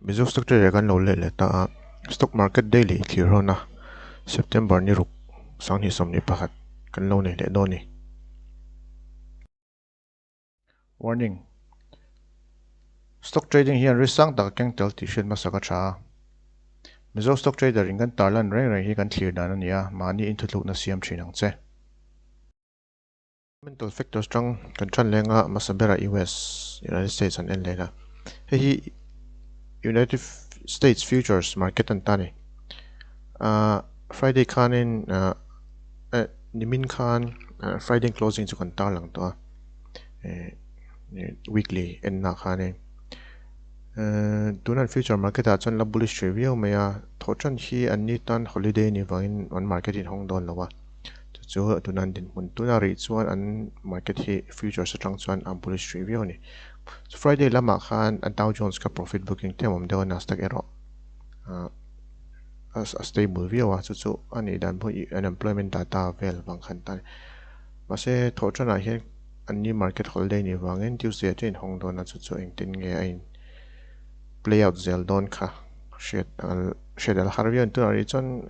Mizo Stock Trader kan lo le ta stock market daily Thlirna September ni ruk sang ni som ni pakhat kan lo nei le do ni. Warning. Stock trading hian risang tak keng tel ti shin masaka tha. Mizo Stock Trader in kan tarlan reng hi kan Thlirna na nia mani in thutluk na siam thinang che. Fundamental factors tang kan than lenga masabera US United States and lela. Hi United States futures market an tani. Friday khanin nimin khan Friday closing chu kan tar lang to weekly en na khane tunan future market a chon la bullish review maya thochan hi anni tan holiday ni wangin on market in hong don lawa chu tunan din mun tuna ri chuan an market hi future satang chuan a bullish review ni Friday lama khan a Dow Jones ka profit booking temom de Nasdaq ero as a stable view a chu ani dan bo unemployment data vel wang khan tan mase thochan a hian anni market holiday ni wangin Tuesday tin hong don a chu eng tin nge ain play out zel don kha shed al harvian tu ari chon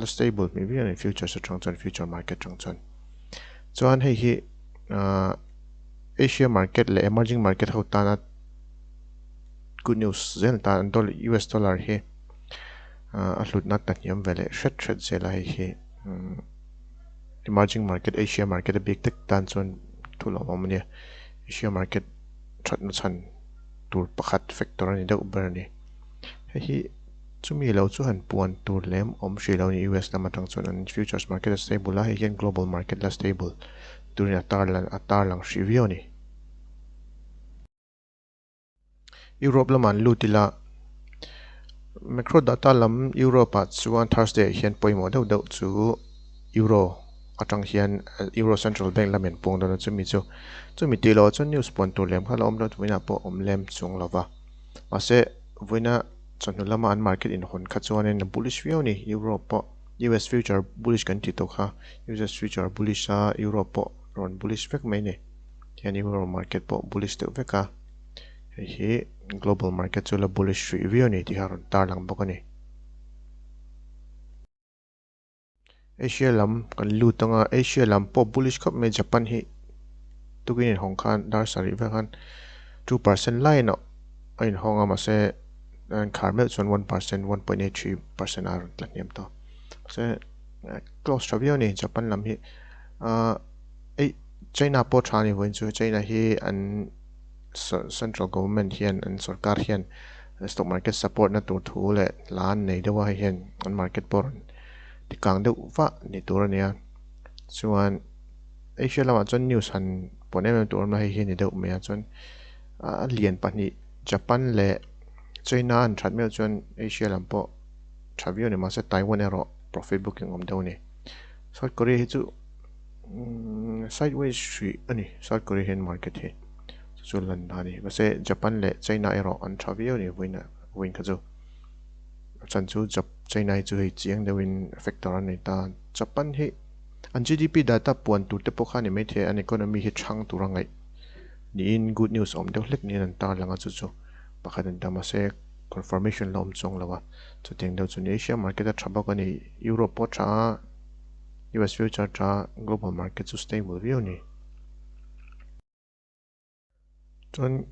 stable maybe in future so chang chon future market chang chon chuan hei hi Asia market le emerging market ho ta good news zel ta US dollar hi a hlut na ta niam vele shet zela hi emerging market Asia market a big tek tan chon thulo omni Asia market that na chan tur pakhat factor ani deuh ber ni hi chumi lo chu han puan tur lem om shri lo ni US lama tang chon an futures market stable la hian global market la stable turin atar lang review ni Europe laman lutila macro data lam Europe at chuan Thursday hian poimo deuh chu euro atang hian Euro Central Bank lamen pong don chumi tilo chon news pon tur lem khala om dot wina po om lem chung lova ase wina chon lama an market in hon kha chuan in bullish view ni Europe US future bullish kan ti to kha US future bullish a Europe rawn bullish vek mai ni hian Euro market po bullish te veka hi global market chu la bullish view ni ti haron tar lang bokani Asia lam kan lutanga Asia lam po bullish kap me Japan hi tukin hong khan dar sari vekan 2% line in hong ama se carmel chon 1% 1.83% ar tlaniam to se close travio ni Japan lam hi China po thani voin chu China hi an central government hian an sarkar hian stock market support na tur thu le lan nei dewa hian an market por ti kang deuh va ni tur ania chuan Asia lama chon news han ponem tur ma hi ni deuh me chon a lian pani Japan le China an thatmel chon Asia lam po thavio ni ma se Taiwan ero profit booking om deuh ni South Korea hi chu sideways shi ani South Korea hian market hi chu lan hani mase Japan le China ero an thavio ni win kha chu chan chu China chu hi chiang de win factor ani ta Japan hi an GDP data puan tu te pokha ni me the an economy hi thang turangai ni in good news om deuh hlek ni an tar langa chu pakhat an dama se confirmation lawm chong lawa chu teng deuh chu Asia market a thabak ani Europe po tha US future tha global market chu stable view ni chon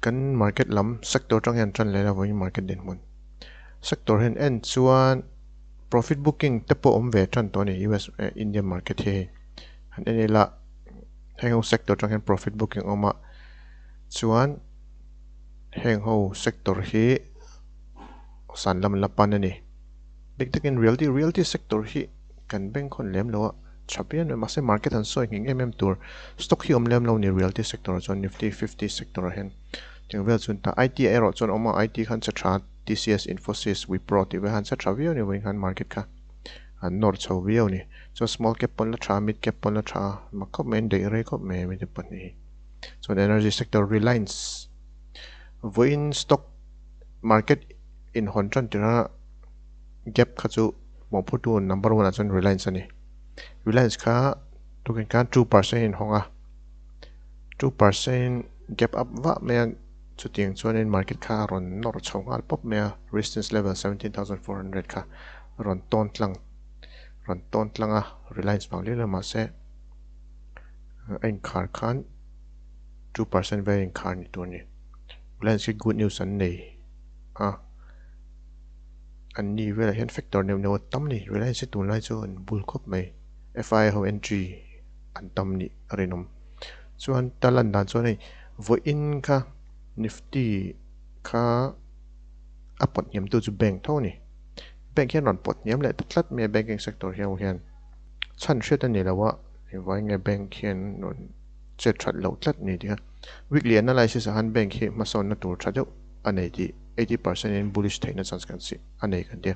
kan market lam sector tang hian tran lela voi market din mun sector hen en chuan profit booking te po om ve tran to ni US Indian market he han enela heng sector tang hian profit booking oma chuan heng ho sector hi san lam lapan ani big takin realty sector hi kan bank khon lem lo chapian ma se market an so ngeng tour stock hi om lem lo ni realty sector chon Nifty 50 sector hen tingvel chun ta IT ero chon oma IT khan cha tha TCS Infosys Wipro ti ve han cha thavio ni wing han market kha an nor chho vio ni so small cap pon la tha mid cap pon la tha ma khop men de re khop me mi de pan ni so energy sector Reliance voin stock market in hontran tira gap kha chu mo photo number 1 achon Reliance ani Reliance kha tukin kan 2% in honga 2% gap up wa me chu tiang chuan in market kha ron nor chhongal pop mea resistance level 17,400 kha ron ton tlanga reliance bang le ma se ein khar khan 2% ve in khar ni tur ni reliance ki good news an nei an ni vela hian factor no tam ni reliance tun lai chu an bull khop mai fi ho entry an tam ni rinom chuan talan dan chuan ei vo in kha nifty kha apot nyam tu chu bank tho ni bank hian ron pot nyam le tlat me banking sector hian chan hret ani lawa vai nge bank hian ron che that lo tlat ni dia weekly analysis han bank hi mason na tur thadeu anei ti 80% in bullish theina chance kan si anei kan dia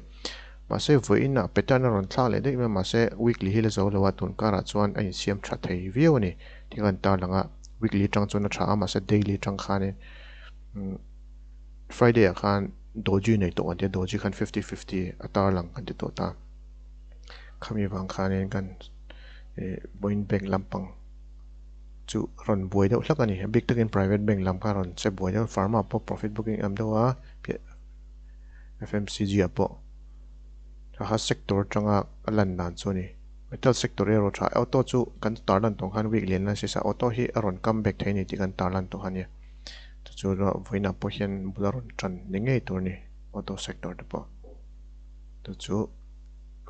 ma se voin na pattern ron thla le de ma se weekly hi le zo lawa tun kara chuan ai siam tha thei view ni tikan ta langa weekly tang chuan na tha ma se daily tang khane Friday khan doji nei to ante doji khan 50-50 atar lang kan to ta khami wang khan kan boin bank lampang chu ron boi deuh hlak ani big takin private bank lam kha ron che boi deuh pharma po profit booking am dewa FMCG apo ha sector tanga alan dan chu ni metal sector ero tha auto chu kan tarlan tong khan week len na se sa auto hi ron comeback theini ti kan tarlan to hania chu ro voina po hian bularon tran ningei tur ni auto sector de po to chu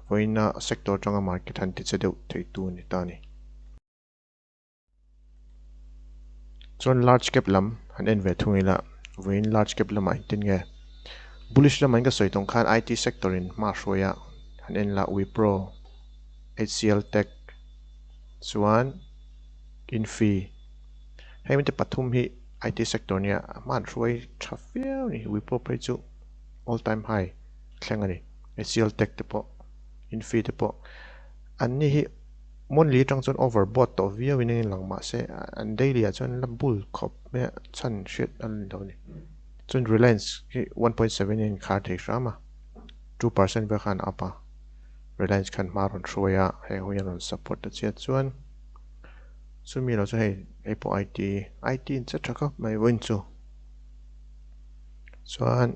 voina sector tanga market han ti che deuh thei tu ni ta ni chuan large cap lam han en ve thungila voin large cap lam ai tin nge bullish lam ang ka soitong khan IT sector in ma hroya han en la Wipro HCL Tech chuan Infi hei mite pathum hi IT sector nia man hroi thafeu ni Wipro pe chu all time high thlengani HCL Tech te po Infi te po anni hi mon li tang chon overbought to via winning lang ma se an daily a chon la bull khop me chan shit an do ni chon Reliance hi 1.7 in khar thei rama 2% ve khan apa Reliance khan maron hroya he hoyan support ta chet chuan sumi lo chu hei po IT in cha thaka mai win chu chuan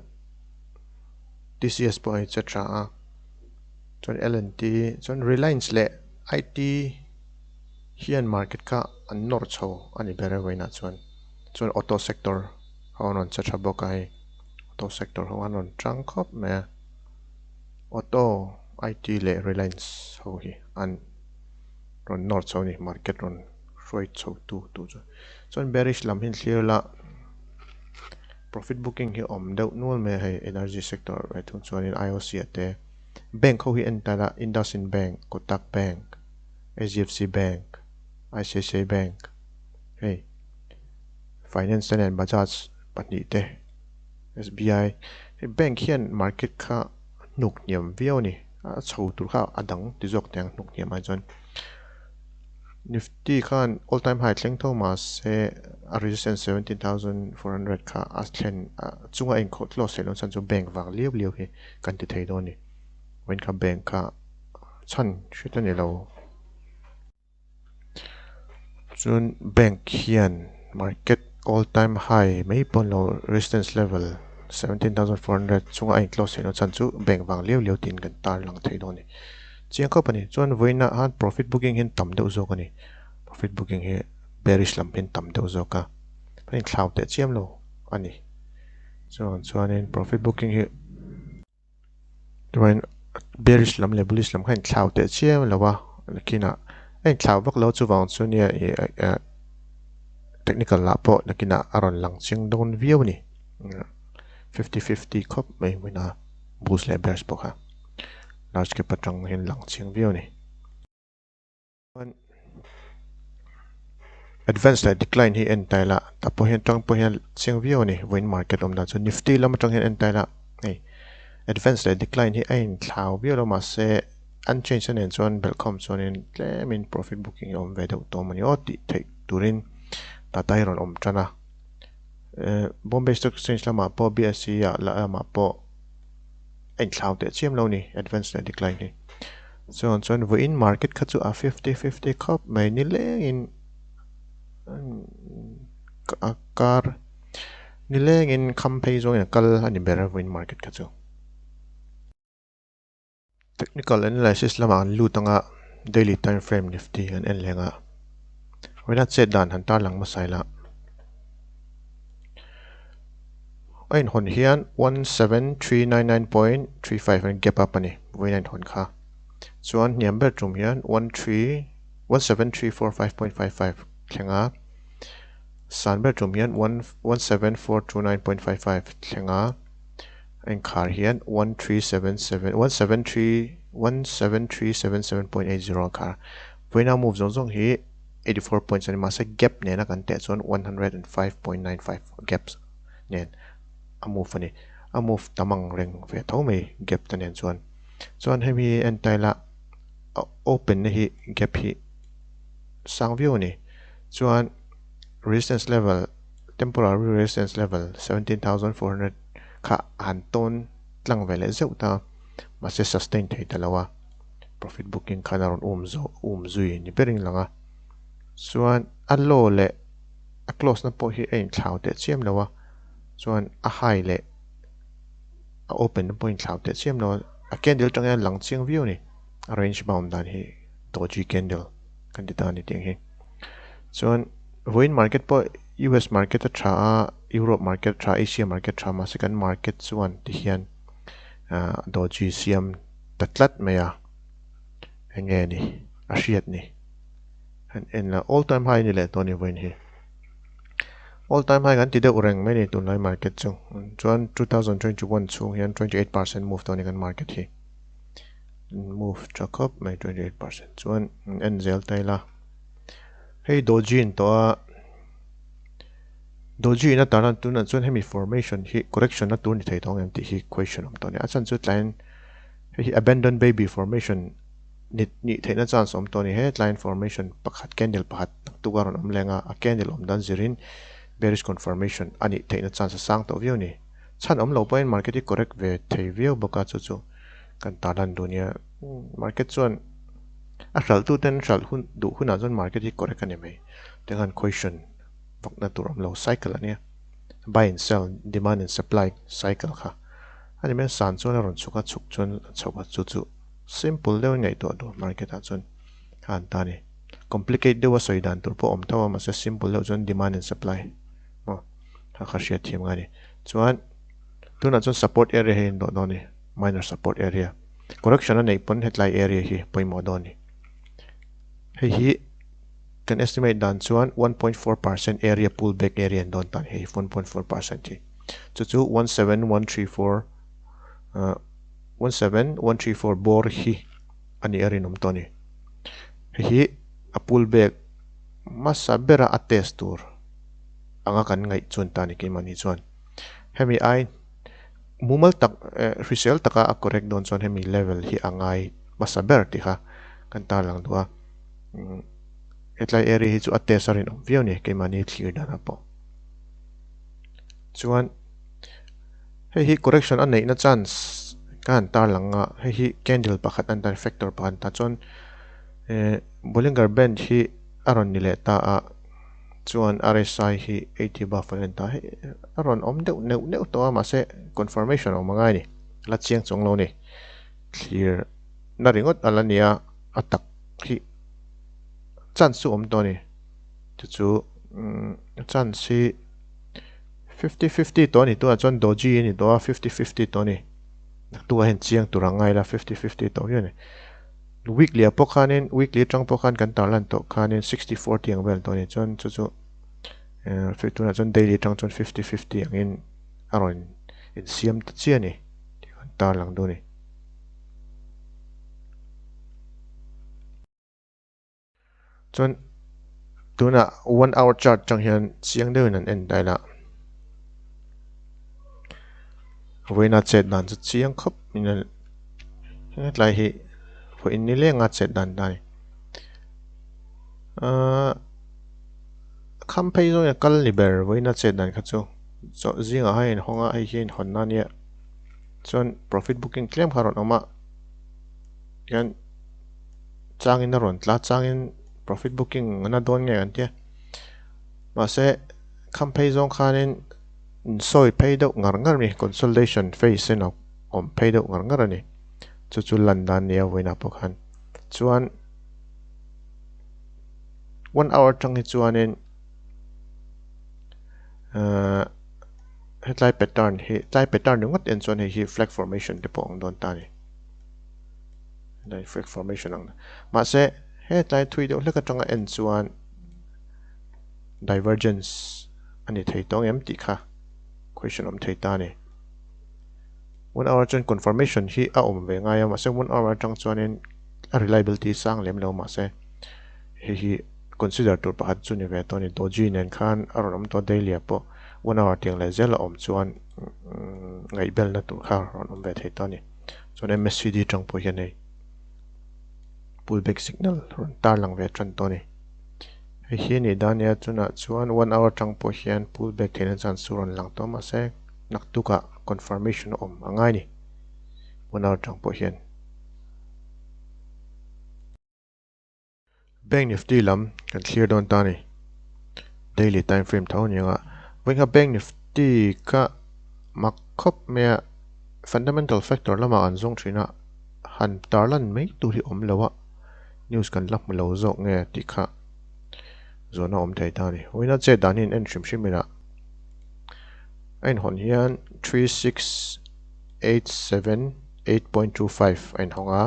TCS po etc chuan L&T chuan Reliance le IT hian market ka an nor chho ani bere waina chuan auto sector hawn cha tha boka hei auto sector hawn tang khop me auto IT le Reliance ho hi an ron nor chho ni market ron roi chho tu chuan bearish lam hin thlir la profit booking hi om deuh nual me hei energy sector ve thung chuan in IOC ate bank ho hi entala IndusInd Bank Kotak Bank HDFC Bank ICICI Bank hey finance and Bajaj pani te SBI bank hian market kha nuk niam viau ni chho tur kha adang ti jok teng nuk niam ai chon Nifty khan all time high thleng tho ma se a resistance 17,400 kha as thlen chunga in kho close selon san chu bank wang liu hi kan ti thei do ni when kha bank kha chan shita ni lo chun bank hian market all time high mai pon lo resistance level 17,400 chunga in close selon san chu bank wang liu tin kan tar lang thei do ni chiang ko pani chuan voina han profit booking hin tam deuh zo kani profit booking hi bearish lam hin tam deuh zo ka pani thlau te chiam lo ani chuan in profit booking hi tuan bearish lam le bullish lam khain thlau te chiam lawa nakina ein thlau vak lo chu wang chu nia technical la po nakina aron lang ching don view ni 50-50 khop mai wina bulls le bears po kha large cap atang hin lang ching view ni advanced la decline hi entaila tapo hian tang po hian ching view ni win market om na chu nifty lam atang hian entaila ei advanced la decline hi ein thlau view lo ma se unchanged and chuan welcome chuan in claim in profit booking om ve deuh to mani oti thei turin tatai ron om tana Bombay Stock Exchange lama po BSE la ma po ein thlau te chiam lo ni advanced la decline hi chuan in market kha chu a 50-50 khop mai ni leng in kar nileng in campaign zong ya kal ani better win market ka chu technical analysis lama an lu tanga daily time frame nifty an en lenga wena che dan han tar lang ma sai la ain hon hian 17399.35 an gap up ani wena hon kha chuan niam ber tum hian 17345.55 thlenga san ber tum hian 17429.55 thlenga anh khar hian 17377.80 khar voina move zong hi 84 points ani masa gap ne na kan te chon 105.95 gaps nen a move tamang reng ve thome gap ta nen chuan hemi antai la open na hi gap hi sang view ni chuan resistance level temporary resistance level 17,400 kha han ton tlang vele zeu ta ma se sustain thei talawa profit booking khana ron zui ni bering langa chuan a low le a close na po hi ein thlau te chiam lawa chuan a high le a open na point thlau te chiam lawa a candle tanga lang chiang view ni a range bound dan hi doji candle kan ti ta ni ting hi chuan voin market po US market a tha Europe market tha Asia market tha ma second market chuan ti hian doji siam tatlat maya ngei ni a hriat ni en la all time high ni le to ni voin hi all time high kan ti de ureng mai ni tunlai market chung chuan 2021 chung hian 28% move to ni kan market hi move chakop mai 28% chuan en zel taila hei doji in to doji na taran tuna chuan hemi formation hi correction na tur ni thei thong em ti hi question om to ni achan chu line hi abandoned baby formation ni theina chance om to ni he line formation pakhat candle pakhat tugaron om lenga a candle om dan zirin bearish confirmation ani theina chance sang to view ni chan om lo point market hi correct ve thei view boka chu kan taran dunia market chuan a hral tu ten hral huna chuan market hi correct ani mai tengan question na turam low cycle ania buy and sell demand and supply cycle kha ani men san chuan ron chuka chuk chuan choka chu simple lew ngai to do market a chuan han ta ni complicate dewa soidan tur po om thawa ma se simple lew chuan demand and supply mo kha hria thiam ngani chuan tuna chuan support area he do ni minor support area correction nei pon hetlai area hi poimo do ni hi can estimate dan chuan 1.4% area pullback area don tan he 1.4% hi chu 17134 17134 bor hi ani arinum toni hi a pullback masa bera a test tur anga kan ngai chun tani ki mani chuan hemi ai mumal tak resell taka a correct don chuan hemi level hi angai masa ber ti kha kan ta lang dua hetlai area hi chu atesarin om view ni ke mani thlir dana po chuan hi correction an nei na chance kan tar langa hi candle pakhat an dan factor pakhan ta chon Bollinger Band hi aron ni le ta a chuan RSI hi 80 buffer an ta aron om deuh neu to ma se confirmation om mangai ni la chiang chong lo ni thlir na ringot alania atak hi chance su om to ni chu chance hi 50-50 to ni to chon doji ni to 50-50 to ni tu hen chiang turangai la 50-50 to hian weekly apokhanin weekly tang pokhan kan tarlan to khanin 60-40 ang bel to ni chon chu fituna chon daily tang chon 50-50 angin aron in siam ta chiani kan tar lang do ni chon tuna 1 hour chart chang hian chiang de nan en daila voina chet dan chu chiang khop in lai hi for in ni le nga chet dan dai campaign zo ya kal liber voina chet dan kha chu so zinga hain honga ai hin honna nia chon profit booking claim kharon oma yan changin na ron tla changin profit booking na don nge an tia ma se campaign zo khanin soi pay deuh ngar ni consolidation phase no om pay deuh ngar ni chu lan dan nia voina pokhan chuan 1 hour tang hi chuanin headline pattern ni ngot en chuan hi flag formation te pawng don ta ni dai flag formation ang ma se headline thui deuh hleka tanga en chuan divergence ani thei tong em ti kha question om thei ta ni 1 hour chuan confirmation hi a om ve ngai ma se 1 hour tang chuanin a reliability sang lem lo ma se hi consider tur pahat chu ni ve to ni doji nen khan aron om to daily po 1 hour tiang le zel om chuan ngai bel na tur kha ron om ve thei to ni chuan MACD tang po hian nei pullback signal ron tar lang ve tran to ni hi ni dania chuna chuan 1 hour tang po hian pullback thein chan suron lang to ma se naktuka confirmation om angai ni 1 hour tang po hian Bank Nifty lam kan thlir don ta ni daily time frame thau ni nga wenga Bank Nifty ka makhop me fundamental factor lama an zong thina han tarlan mai turi om lawa news kan lap lo zo nge ti kha zona om thei ta ni hoina che danin en shimshimina ein hon hian 3687 ein honga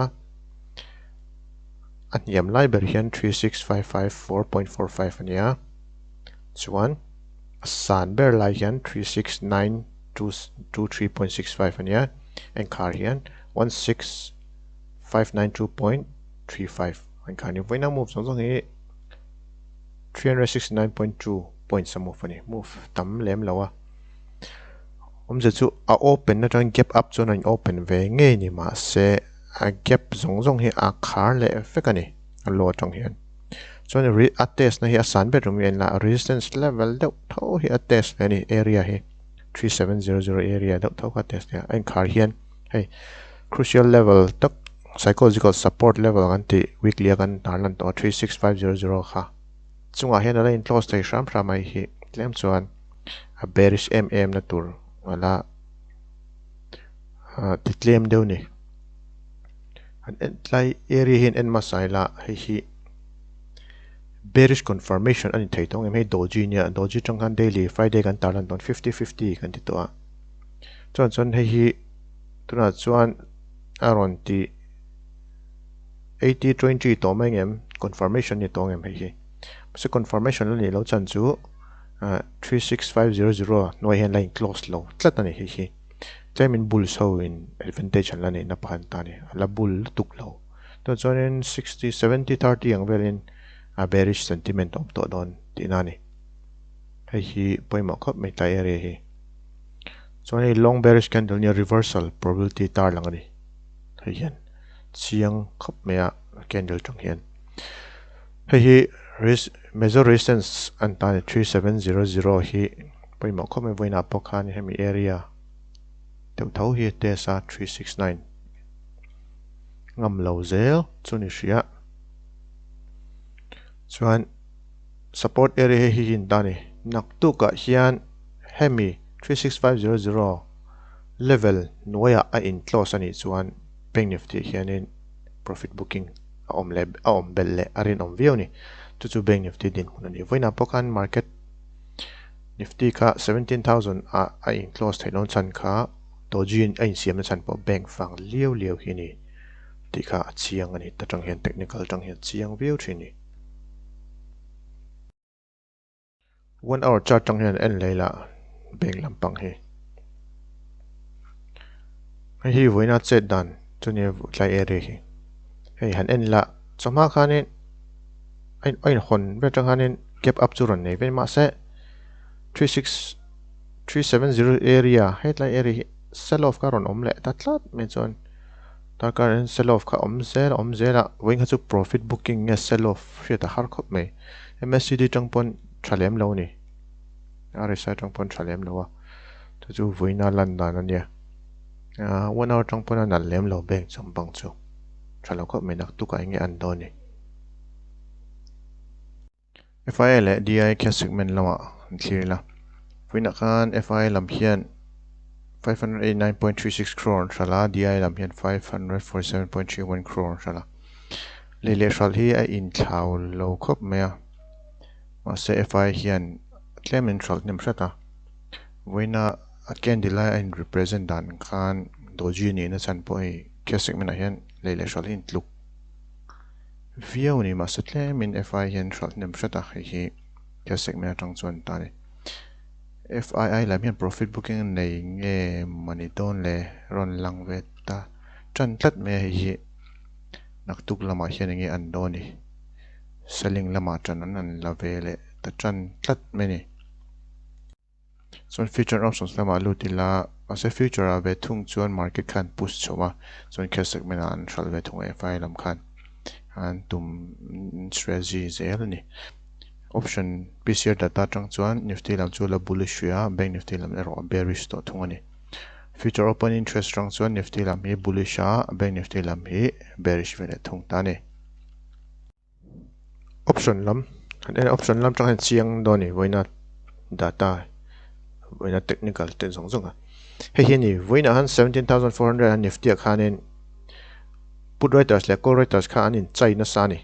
an yam lai ber hian 3655 4.45 ania chuan san ber lai hian 36923.65 ania en khar hian 16592.35 en khar ni voina move zong hi 369.2 point some of ani move tam lem lawa omje chu a open na tang gap up chon an open ve nge ni ma se a gap zong hi a khar le fekani a lo tang hian chon a test na hi a san bet rum en la resistance level deuh tho hi a test ani area hi 3700 area deuh tho ka test ya an khar hian hey crucial level tak psychological support level anti weekly kan tarlan to 36500 kha chunga hian ala in close thei shram mai hi tlem chuan a bearish na tur wala titlem deuh ni an entlai area hin en masaila hi bearish confirmation ani thei tong em hei doji tang han daily friday kan tarlan ton 50-50 kan ti to a chon hi tuna chuan aron ti 80-20 to mengem confirmation ni tong em hi so confirmation ni lo chan chu 36500 noi hen line close low tlatani hi Time bull so in advantage an lani na pahan tani la bull tuk low to chuan 60-70-30 ang velin a bearish sentiment of to don tinani hi poima khop mai tai area hi chuan long bearish candle near reversal probability tar lang ani hian chiang khop mea candle tang hian hi major resistance an tani 3700 hi poima khop mai voina pokhani hemi area teu thau hi tesa 369 ngam lo zel chuni ria chuan support area hi hin dani naktu ka hian hemi 36500 level noya a in close ani chuan Bank Nifty hianin profit booking a om bel le arin om view ni chu Bank Nifty din hunani voina pokan market Nifty ka 17000 a in close thailon chan kha dojin a in siam na chan po bank fang liu hi ni ti kha chiang ani ta tang hian technical tang hian chiang view thini 1 hour chart tang hian en leila bank lampang hi voina che dan chuni tlai area hi hei han en la chama khanin ein hon ve tang hanin gap up churan nei ve ma se 370 area headline area sell off ka ron om le tatlat me chon ta karin sell off ka om zela wing ha chu profit booking nge sell off hria ta har khop mai MACD tangpon thalem lo ni RSI tangpon thalem lo wa chu voina lan dan ania 1 hour tangpon an lem lo bank champang chu thalo khop mai nak tu ka nge an do ni FIL DI ka segment lawa thlir la Voina khan FI lam hian 589.36 crore shala DI lam hian 547.31 crore shala lele shal hi a in thlau lo khop mea ma se FI hian tlemin shal nem shata voina a candle in represent dan khan doji ni na chan poi kesik mena hian lele shal hin tluk view ni ma se tlemin FI hian shal nem shata hi kesik mena tang chuan ta ni FII lam hian profit booking nei nge mani don le rawn lang ve ta tran tlat me hi naktuk lama hian nge an do ni selling lama tran an la ve le ta tran tlat me ni chuan future options lama lutila ase future a ve thung chuan market khan push chowa chuan khesek mena an thral ve thung FI lam khan an tum strategy zel ni option PCR data tang chuan nifty lam chu la bullish ya bank nifty lam ero bearish to thungani future open interest tang chuan nifty lam hi bullish ya bank nifty lam hi bearish vele thung ta ni option lam tang chiang do ni voina data voina technical ten song zonga he ni voina han 17400 an nifty khanin put writers le call writers khan in china sa ni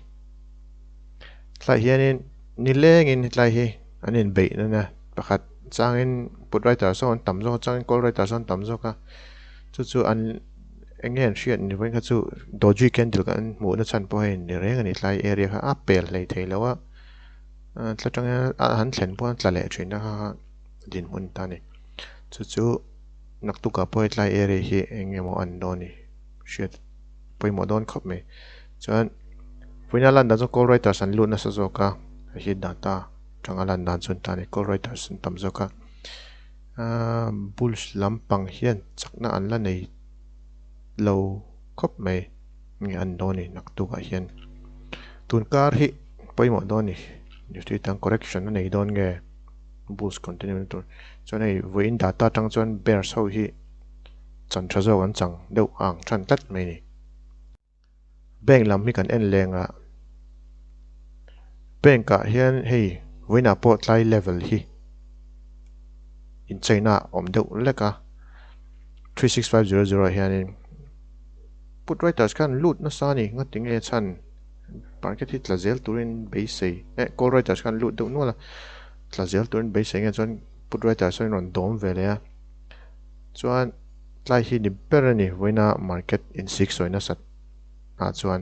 tla hianin ni lengin tlai hi anin be na na pakhat changin put writer son tamzo changin call writer son tamzo ka chu an engen shiat ni wen kha chu doji candle kan mu na chan po hin ni reng ani tlai area kha apel lei theilawa tla tang han thlen po tla le thina ha din mun ta ni chu naktu ka po tlai area hi engemo an do ni shiat poi mo don khop me chuan final da zo call writer san lu na sa zo ka hi data changalan dan chun tani call writers tamzo ka bulls lampang hian chakna an la nei lo khop mai ngi an doni naktu ka hian tun kar hi poimo doni nifty tang correction nei don nge bulls continue to chonei voin data tang chon bears ho hi chan thazo an chang deuh ang than tat mai ni bank lam hi kan en lenga bank ka hian hei voina po tlai level hi in China om deuh leka 36500 hianin put writers kan loot na sani ngating e chan market hi tlazel turin beisei call writers kan loot deuh nuala tlazel turin beisei nge chon put writers on ron dom vele a chuan tlai hi ni berani voina market in 6 oina sat chuan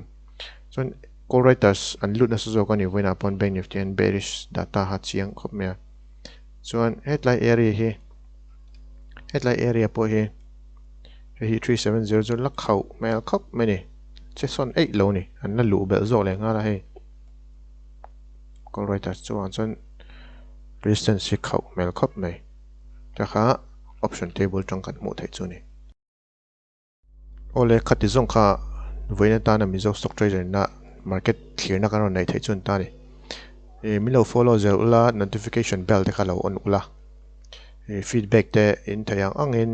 call writers an loot na sa zo kani voina pon bank nifty and bearish data ha chiang khop me chuan headline area po hi 3700 lak khau mel khop me ni che son 8 lo ni an na lu bel zo le nga la he call writers chuan resistance si khau mel khop me ta kha option table tang kan mu thei chu ni ole khati zong kha voina ta na Mizo Stock Trader na market thlir na karon nei thei chun ta ni milo follow zel ula notification bell te khalo on ula feedback te in thayang angin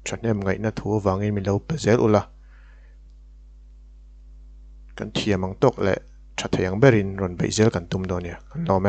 chanem ngai na thu wangin milo pezel ula kan thiamang tok le thathayang berin ron beisel kan tum do nia kan lawm